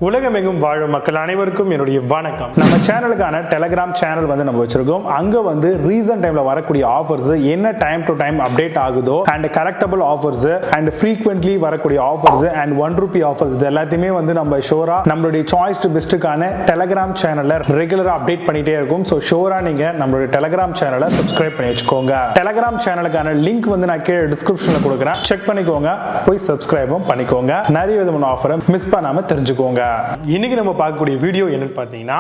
உலகமெங்கும் வாழும் மக்கள் அனைவருக்கும் என்னுடைய வணக்கம். நம்ம சேனலுக்கான டெலிகிராம் சேனல் நம்ம வச்சிருக்கோம். அங்க ரீசன்ட் டைம்ல வரக்கூடிய ஆஃபர்ஸ் என்ன டைம் டு டைம் அப்டேட் ஆகுதோ and correctable offers and frequently வரக்கூடிய ஆஃபர்ஸ் அண்ட் ₹1 ஆஃபர்ஸ் இது எல்லாத்தையுமே நம்ம ஷோரா நம்மளுடைய சாய்ஸ் டு பெஸ்ட்டுக்கான டெலிகிராம் சேனல்ல ரெகுலரா அப்டேட் பண்ணிட்டே இருக்கும். ஸோ ஷோரா நீங்க நம்மளுடைய டெலிகிராம் சேனலை சப்ஸ்கிரைப் பண்ணி வச்சுக்கோங்க. டெலிகிராம் சேனலுக்கான லிங்க் நான் கீழே டிஸ்கிரிப்ஷன்ல கொடுக்குறேன், செக் பண்ணிக்கோங்க, போய் சப்ஸ்கிரைபும் பண்ணிக்கோங்க. நிறைய விதமான ஆஃபரை மிஸ் பண்ணாம தெரிஞ்சுக்கோங்க. இன்னைக்கு நம்ம பார்க்கக்கூடிய வீடியோ என்னன்னு பார்த்தீங்கன்னா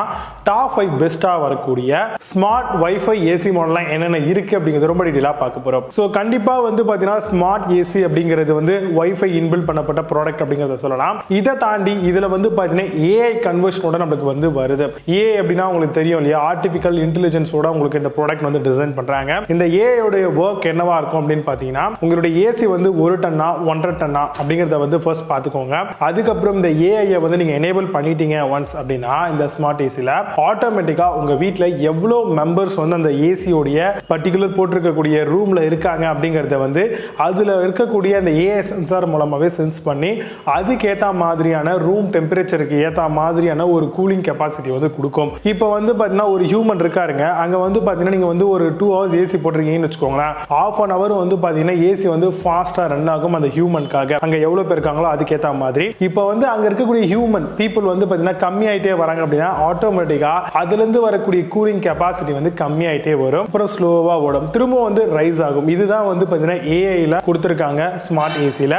டாப் 5 பெஸ்டா வரக்கூடிய ஸ்மார்ட் வைஃபை ஏசி மாடல்லாம் என்னென்ன இருக்கு அப்படிங்கிறது ரொம்ப டீடைலா பார்க்க போறோம். ஸோ கண்டிப்பா பார்த்தீங்கன்னா ஸ்மார்ட் ஏசி அப்படிங்கிறது வைஃபை இன்பில்ட் பண்ணப்பட்ட ப்ராடக்ட் அப்படிங்கிறத சொல்லலாம். இதை தாண்டி இதுல பார்த்தீங்கன்னா ஏஐ கன்வர்ஷனோட நமக்கு வருது. ஏஐ அப்படின்னா உங்களுக்கு தெரியும் இல்லையா, ஆர்டிபிஷியல் இன்டெலிஜென்ஸோட உங்களுக்கு இந்த ப்ராடக்ட் டிசைன் பண்றாங்க. இந்த ஏஐ உடைய ஒர்க் என்னவா இருக்கும் அப்படின்னு பார்த்தீங்கன்னா உங்களுடைய ஏசி 1 டன்னா 1.5 டன்னா அப்படிங்கிறத ஃபர்ஸ்ட் பார்த்துக்கோங்க. அதுக்கப்புறம் இந்த ஏஐ நீங்க எனேபிள் பண்ணிட்டீங்க ஒன்ஸ் அப்படின்னா இந்த ஸ்மார்ட் ஏசில ஆட்டோமேட்டிக்கா உங்க வீட்ல எவ்வளவு மெம்பர்ஸ் அந்த ஏசி உடைய பர்టిక్యులர் போட்டிருக்கக்கூடிய ரூம்ல இருக்காங்க அப்படிங்கறத அதுல இருக்கக்கூடிய அந்த ஏஐ சென்சார் மூலமாவே சென்ஸ் பண்ணி அதுக்கு ஏத்த மாதிரியான ரூம் டெம்பரேச்சருக்கு ஏத்த மாதிரியான ஒரு கூலிங் கெபாசிட்டி கொடுக்கும். இப்போ பாத்தீங்கன்னா ஒரு ஹியூமன் இருக்காருங்க, அங்க பாத்தீங்கன்னா நீங்க ஒரு 2 hours ஏசி போட்டிருக்கீங்கன்னு வச்சுக்கோங்களேன். ½ an hour பாத்தீங்கன்னா ஏசி ஃபாஸ்டா ரன் ஆகும் அந்த ஹியூமனுக்காக. அங்க எவ்வளவு பேர் இருக்காங்களோ அதுக்கு ஏத்த மாதிரி. இப்போ அங்க இருக்கக்கூடிய ஹியூமன் பீப்புள் பாத்தீங்கன்னா கம்மி ஆயிட்டே வராங்க அப்படின்னா ஆட்டோமேட்டிக்கா அதுல இருந்து வரக்கூடிய கூலிங் கெபாசிட்டி கம்மி ஆயிட்டே வரும். அப்புறம் ஸ்லோவா ஓடும், திரும்ப ரைஸ் ஆகும். இதுதான் பாத்தீங்கன்னா ஏஐல கொடுத்திருக்காங்க ஸ்மார்ட் ஏசில.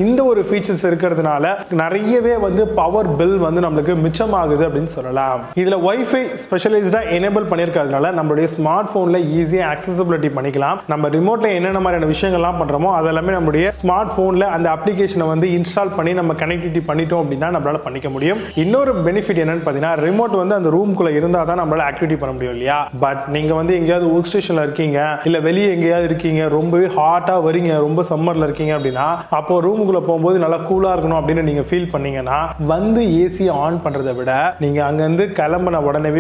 இந்த ஒரு ஃபீச்சர்ஸ் இருக்கிறதுனால நிறையவே பவர் பில் நம்மளுக்கு மிச்சமாகுது அப்படின்னு சொல்லலாம். இதுல வைஃபை ஸ்பெஷலைஸ்டா எனேபிள் பண்ணிருக்கிறதுனால நம்மளுடைய ஸ்மார்ட் போன்ல ஈஸியா அக்சஸிபிலிட்டி பண்ணிக்கலாம். நம்ம ரிமோட்ல என்னென்ன மாதிரியான விஷயங்கள்லாம் பண்றோமோ அதெல்லாமே நம்மளுடைய ஸ்மார்ட் போன்ல அந்த அப்ளிகேஷனை இன்ஸ்டால் பண்ணி நம்ம கனெக்டிவிட்டி பண்ணிட்டோம் அப்படின்னா நம்மளால பண்ணிக்க முடியும். இன்னொரு பெனிஃபிட் என்னன்னு பார்த்தீங்கன்னா ரிமோட் அந்த ரூம்குள்ள இருந்தா தான் நம்மளால ஆக்டிவிட்டி பண்ண முடியும் இல்லையா. பட் நீங்க எங்கேயாவது ஒர்க் ஸ்டேஷன்ல இருக்கீங்க, இல்ல வெளியே எங்கேயாவது இருக்கீங்க, ரொம்பவே ஹாட்டா வரீங்க, ரொம்ப சம்மர்ல இருக்கீங்க அப்படின்னா அப்போ ரூமுக்குள்ள போகும்போது நல்லா கூலா இருக்கணும் அப்படின்னு நீங்க ஃபீல் பண்ணீங்கன்னா ஏசி ஆன் பண்றதை விட நீங்க அங்கிருந்து கிளம்பின உடனே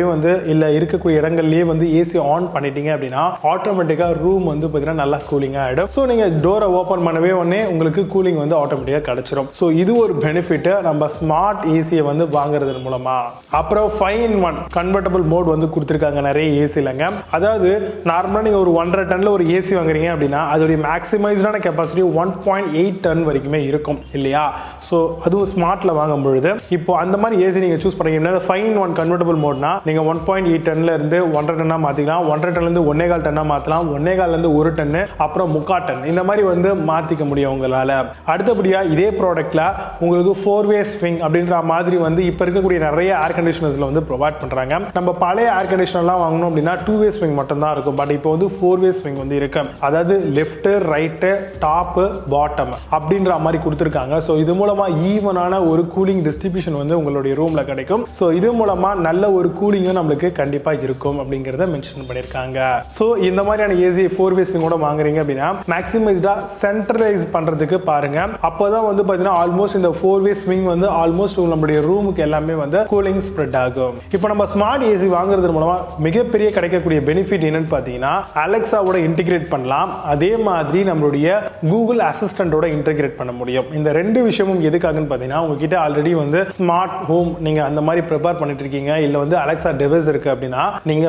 இல்ல இருக்கக்கூடிய இடங்கள்லயே ஏசி ஆன் பண்ணிட்டீங்க அப்படின்னா ஆட்டோமேட்டிக்கா ரூம் பார்த்தீங்கன்னா நல்லா கூலிங்கா ஆயிடும். ஸோ நீங்க டோரை ஓபன் பண்ணவே உடனே உங்களுக்கு கூலிங் ஆட்டோமேட்டிக்கா கிடைச்சிடும். ஸோ இது ஒரு பெனிஃபிட் நம்ம ஸ்மார்ட் ஏசியை வாங்குறது மூலமா. அப்புறம் 5-in-1 கன்வெர்ட்டபிள் மோட் கொடுத்திருக்காங்க நிறைய ஏசிலங்க. அதாவது நார்மலா நீங்க ஒரு 1.5 டன்ல ஒரு ஏசி வாங்குறீங்க அப்படின்னா அதோட மேக்ஸிமைஸ்டான கெபாசிட்டி 1.8 டன் வரைக்குமே இருக்கும் இல்லையா. சோ அதுவும் ஸ்மார்ட்ல வாங்கும் பொழுது இப்போ அந்த மாதிரி ஏசி நீங்க சூஸ் பண்ணீங்கன்னா 5-in-1 கன்வெர்ட்டபிள் மோட்னா நீங்க 1.8 டன்ல இருந்து 1.5 டன்னா மாத்திக்கலாம், 1.5 டன்ல இருந்து 1.25 டன்னா மாத்தலாம், 1.25 இருந்து 1 டன், அப்புறம் 3/4 டன் இந்த மாதிரி மாத்திக்க முடியும் உங்களால. அடுத்தபடியா இதே ப்ராடக்ட்ல உங்களுக்கு 4-way ஸ்விங் அப்படின்ற மாதிரி இப்ப இருக்கக்கூடிய நிறைய ஏர் கண்டிஷனர்ஸ்ல ப்ரொவைட் பண்றாங்க. நம்ம பழைய ஏர் கண்டிஷனர்லாம் வாங்கணும் அப்படின்னா 2-way ஸ்விங் மட்டும் தான் இருக்கும். பட் இப்போ 4-way ஸ்விங் இருக்கு. அதாவது லெஃப்ட் ரைட் டாப் பாட்டம் அப்படின்ற மாதிரி கொடுத்திருக்காங்க. சோ இது மூலமா ஈவனான ஒரு கூலிங் டிஸ்ட்ரிபியூஷன் உங்களுடைய ரூம்ல கிடைக்கும். சோ இது மூலமா நல்ல ஒரு கூலிங் நம்மளுக்கு கண்டிப்பா இருக்கும் அப்படிங்கறத மென்ஷன் பண்ணிருக்காங்க. சோ இந்த மாதிரியான ஏசி 4-way ஸ்விங்கோட வாங்குறீங்க அப்படின்னா மேக்ஸிமைஸ்டா சென்ட்ரலைஸ் பண்றதுக்கு பாருங்க. அப்போதான் பாத்தீங்கன்னா ஆல்மோஸ்ட் இந்த 4-way ஸ்விங் ஆல்மோஸ்ட் நம்மளுடைய ரூமுக்கு எல்லாமே கூலிங் ஸ்ப்ரெட் ஆகும். இப்போ நம்ம ஸ்மார்ட் ஏசி வாங்குறது மூலமா மிகப்பெரிய கிடைக்கக்கூடிய பெனிஃபிட் என்னன்னு பார்த்தீங்கன்னா அலெக்சாவோட இன்டிகிரேட் பண்ணலாம். அதே மாதிரி நம்மளுடைய கூகுள் அசிஸ்டன்டோட இன்டிகிரேட் பண்ண முடியும். இந்த ரெண்டு விஷயமும் எதுக்காகன்னு பார்த்தீங்கன்னா உங்ககிட்ட ஆல்ரெடி ஸ்மார்ட் ஹோம் நீங்க அந்த மாதிரி ப்ரிப்பேர் பண்ணிட்டு இருக்கீங்க, இல்ல அலெக்சா டிவைஸ் இருக்கு அப்படின்னா நீங்க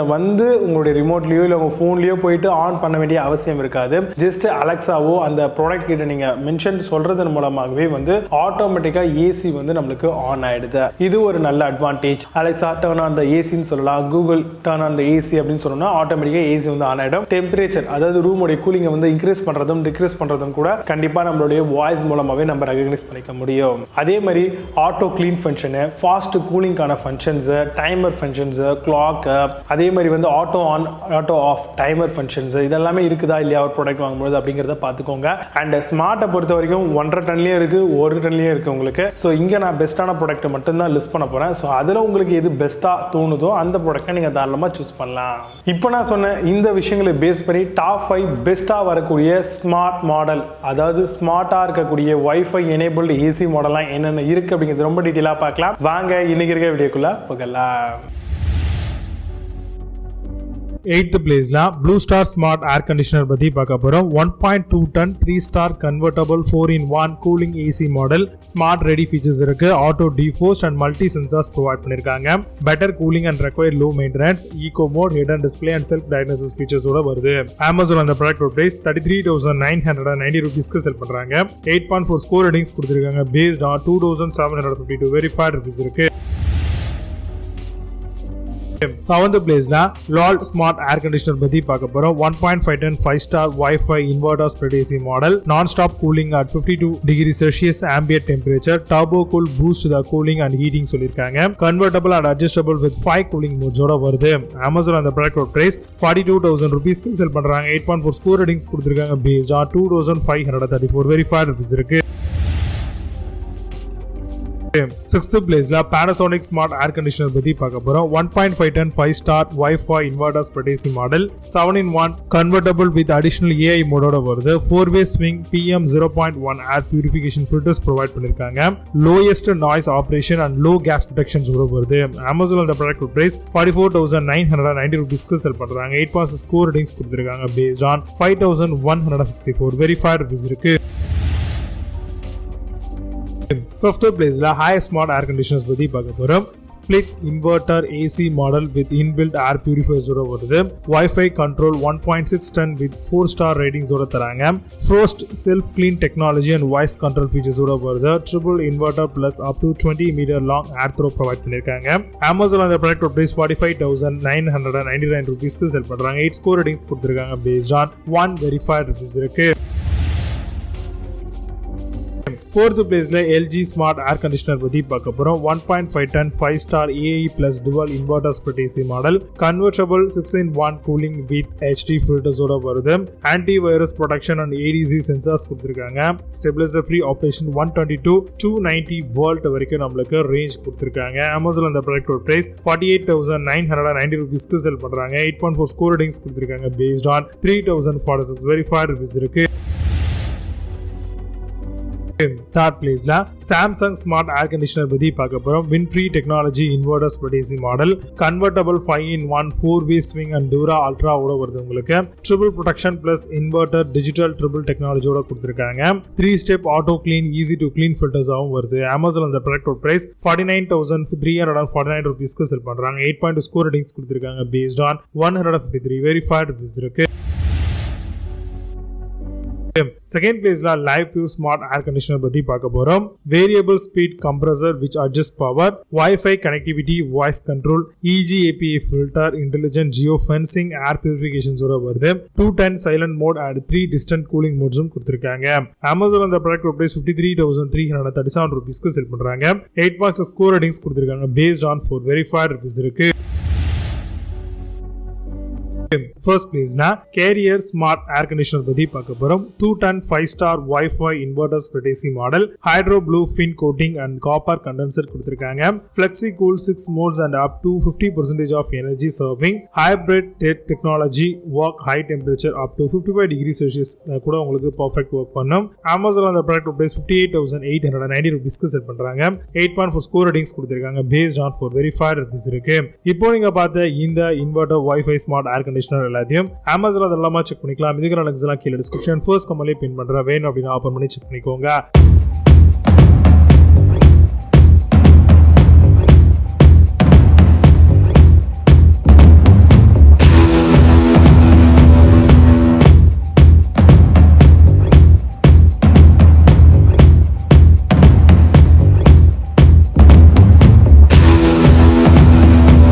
உங்களுடைய ரிமோட்லயோ இல்ல உங்க போன்லயோ போயிட்டு ஆன் பண்ண வேண்டிய அவசியம் இருக்காது. ஜஸ்ட் அலெக்சாவோ அந்த ப்ராடக்ட் கிட்ட நீங்க மென்ஷன் சொல்றதன் மூலமாகவே ஆட்டோமேட்டிக்கா ஏசி நம்மளுக்கு ஆன் ஆயிடுது. இது ஒரு நல்ல advantage. Alexa turn on the ஏசின்னு சொல்லலாம், Google turn on the AC அப்படின்னு சொன்னா ஆட்டோமேட்டிக்கா ஏசி ஆன் ஆயிடும். டெம்பரேச்சர் அதாவது ரூமோட கூலிங்கை இன்க்ரீஸ் பண்றதும் டிக்ரீஸ் பண்றதும் கூட கண்டிப்பா நம்மளுடைய வாய்ஸ் மூலமாவே நம்ம ரெகக்னைஸ் பண்ணிக்க முடியும். அதே மாதிரி ஆட்டோ கிளீன் ஃபங்க்ஷன், ஃபாஸ்ட் கூலிங்கான ஃபங்க்ஷன்ஸ், டைமர் ஃபங்க்ஷன்ஸ், கிளாக், அதே மாதிரி auto on auto off timer functions இதெல்லாமே இருக்குதா இல்லையா ஒரு ப்ராடக்ட் வாங்கும்போது அப்படிங்கறத பாத்துக்கோங்க. அண்ட் ஸ்மார்ட்டை பொறுத்த வரைக்கும் 1.5 டன்லயும் இருக்கு, 1 டன்லயும் இருக்கு உங்களுக்கு. சோ இங்க நான் பெஸ்டான ப்ராடக்ட் மட்டும் தான் லிஸ்ட் பண்ண போறேன். சோ அதுல உங்களுக்கு எது பெஸ்டா தோணுதோ அந்த ப்ராடக்ட்டை நீங்க தாராளமா சூஸ் பண்ணலாம். இப்போ நான் சொன்ன இந்த விஷயங்களை பேஸ் பண்ணி டாப் 5 பெஸ்டா வரக்கூடிய ஸ்மார்ட் மாடல், அதாவது ஸ்மார்ட்டா இருக்கக்கூடிய வைஃபை எனேபிள்டு ஏசி மாடல்லாம் என்னென்ன இருக்கு அப்படிங்கிறது ரொம்ப டீடைலா பார்க்கலாம். வாங்க இன்னைக்கு இருக்க வீடியோக்குள்ள போகலாம். 8th பிளேஸ்ல Blue Star Smart Air Conditioner பத்தி பார்க்க போறோம். 1.2 ton 3-star convertible 4-in-1 cooling AC model. Smart ready features இருக்கு. Auto defrost and multi sensors provide பண்ணிருக்காங்க. Better cooling and required low maintenance. Eco mode, hidden display and self diagnosis features ஓட வருது. Amazon அந்த product price 33,990 rupeesக்கு செல் பண்றாங்க. 8.4 score ratings கொடுத்திருக்காங்க. Based on 2,752 verified reviews இருக்கு. 7th பிளேஸ்ல Lloyd Smart Air Conditioner பத்தி பார்க்க போறோம். 1.5 ton 5-star Wi-Fi inverter SplitAC model, non-stop cooling at 52 degrees Celsius ambient temperature, turbo cool boost the cooling and heating சொல்லிருக்காங்க. Convertible and adjustable with 5 cooling modes ஓட வருது. Amazon அந்த product price 42,000 rupeesக்கு செல் பண்றாங்க. 8.4 score ratings கொடுத்திருக்காங்க. Based on 2,534 verified reviews இருக்கு. 6th பிளேஸ்ல Panasonic Smart Air Conditioner பத்தி பார்க்க போறோம். 1.5 ton 5-star Wi-Fi inverter SplitAC model, 7-in-1 convertible with additional AI மோடோட வருது. 4-way swing PM 0.1 air purification filters provide பண்ணிருக்காங்க. Lowest noise operation and low gas detections ஓட வருது. Amazon அந்த product price 44,990 rupeesக்கு செல் பண்றாங்க. 8.6 score ratings கொடுத்திருக்காங்க. Based on 5,164 verified reviews இருக்கு. 5th பிளேஸ்ல High Smart Air Conditioners பத்தி பார்க்க போறோம். Split Inverter AC model with inbuilt air purifiers ஓட வருது. Wi-Fi control 1.6 ton with 4-star ratings ஓட தராங்க. Frost self clean technology and voice control features ஓட வருது. Triple inverter plus up to 20 meter long air throw provide பண்ணிருக்காங்க. Amazon அந்த product price 45,999 rupeesக்கு செல் பண்றாங்க. 8 score ratings கொடுத்திருக்காங்க. Based on 1 verified reviews இருக்கு. 4th பிளேஸ்ல LG Smart Air Conditioner பத்தி பார்க்க போறோம். 1.5 ton 5-star AE plus dual inverter SplitAC model, convertible 6-in-1 cooling with HD filters ஓட வருது. Anti-virus protection and ADC sensors கொடுத்திருக்காங்க. Stabilizer free operation 122 290 volt வரைக்கும் நம்மளுக்கு ரேஞ்ச் கொடுத்திருக்காங்க. Amazon அந்த ப்ராடக்ட் price 48,990 rupeesக்கு செல் பண்றாங்க. 8.4 score ratings கொடுத்திருக்காங்க. Based on 3,046 verified reviews இருக்கு. 3rd பிளேஸ்ல Samsung Smart Air Conditioner பத்தி பார்க்க போறோம். Wifi technology inverter SplitAC model, convertible 5-in-1 4-way swing and Dura Ultra ஓட வருது உங்களுக்கு. Triple protection plus inverter digital triple technology ஓட கொடுத்திருக்காங்க. 3-step auto clean easy to clean filters ஆவும் வருது. Amazon அந்த ப்ராடக்ட் price 49,349 rupeesக்கு செல் பண்றாங்க. 8.2 score ratings கொடுத்திருக்காங்க. Based on 153 verified reviews இருக்கு. 2nd பிளேஸ்ல Livpure Smart Air Conditioner பத்தி பார்க்க போறோம். Variable speed compressor which adjusts power, Wi-Fi connectivity, voice control, EGAPA filter, intelligent geofencing, air purifications ஓட வருது. 210 silent mode and 3 distant cooling modes கொடுத்திருக்காங்க. Amazon அந்த product price 53,337 rupeesக்கு செல் பண்றாங்க. 8.6 score ratings கொடுத்திருக்காங்க. Based on 4 verified reviews இருக்கு. 1st பிளேஸ்னா Carrier Smart Air Conditioner பத்தி பார்க்க போறோம். 2 ton 5-star Wi-Fi inverter SplitAC model, hydro blue fin coating and copper condenser கொடுத்திருக்காங்க. Flexi cool 6 modes and up to 50% of energy serving, hybrid technology, work high temperature up to 55 degrees Celsius கூட உங்களுக்கு perfect work பண்ணும். Amazon அந்த product price 58,890 rupeesக்கு செல் பண்றாங்க. 8.4 score ratings கொடுத்திருக்காங்க. Based on 4 verified reviews இருக்கு. இப்போ நீங்க பார்த்த இந்த inverter Wi-Fi Smart Air Conditioner எல்லாத்தையும் Amazon அதெல்லாமா செக் பண்ணிக்கலாம். இதுக்கு லிங்க்ஸ் எல்லாம் கீழே டிஸ்கிரிப்ஷன் ஃபர்ஸ்ட் கமெண்ட்ல பின் பண்றேன். வேணும் அப்படினா ஓபன் பண்ணி செக் பண்ணிக்கோங்க.